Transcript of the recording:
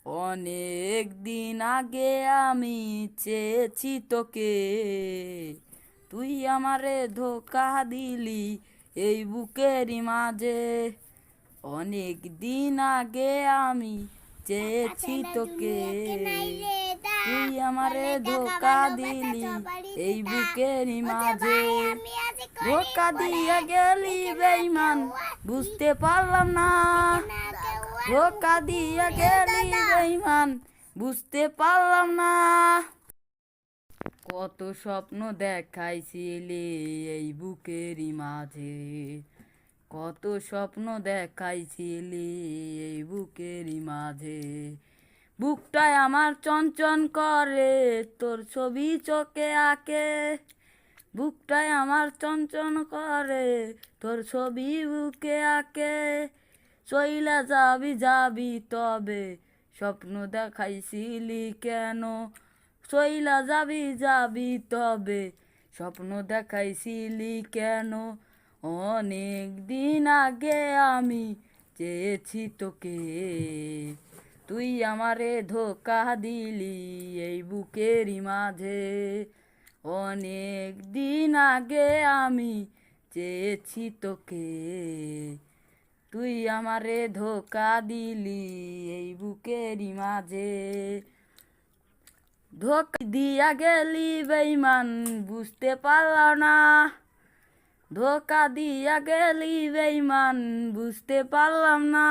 অনেক দিন আগে আমি চেয়েছি তোকে, তুই আমারে ধোকা দিলি এই বুকেরই মাঝে। অনেক দিন আগে আমি চেয়েছি তোকে, তুই আমারে ধোকা দিলি এই বুকেরই মাঝে। ধোকা দিয়ে গেলি বেঈমান, বুঝতে পারলাম না। ধোকা দিয়ে গেলি বেঈমান, বুঝতে পারলাম না। কত স্বপ্ন দেখাইছিলি এই বুকেরই মাঝে, কত স্বপ্ন দেখাইছিলি এই বুকেরই মাঝে। বুকটায় আমার চঞ্চন করে তোর ছবি চোখে আঁকে, বুকটায় আমার চঞ্চন করে তোর ছবি বুকে আঁকে। চইলা যাবি যাবি তবে স্বপ্ন দেখাইছিলি কেন, চইলা যাবি যাবি তবে স্বপ্ন দেখাইছিলি কেন। অনেক দিন আগে আমি চেয়েছি তোকে, তুই আমারে ধোকা দিলি এই বুকেরই মাঝে। অনেক দিন আগে আমি চেয়েছি তোকে, তুই আমারে ধোকা দিলি এই বুকেরই মাঝে। ধোকা দিয়া গেলি বেঈমান, বুঝতে পারলাম না। ধোকা দিয়া গেলি বেঈমান, বুঝতে পারলাম না।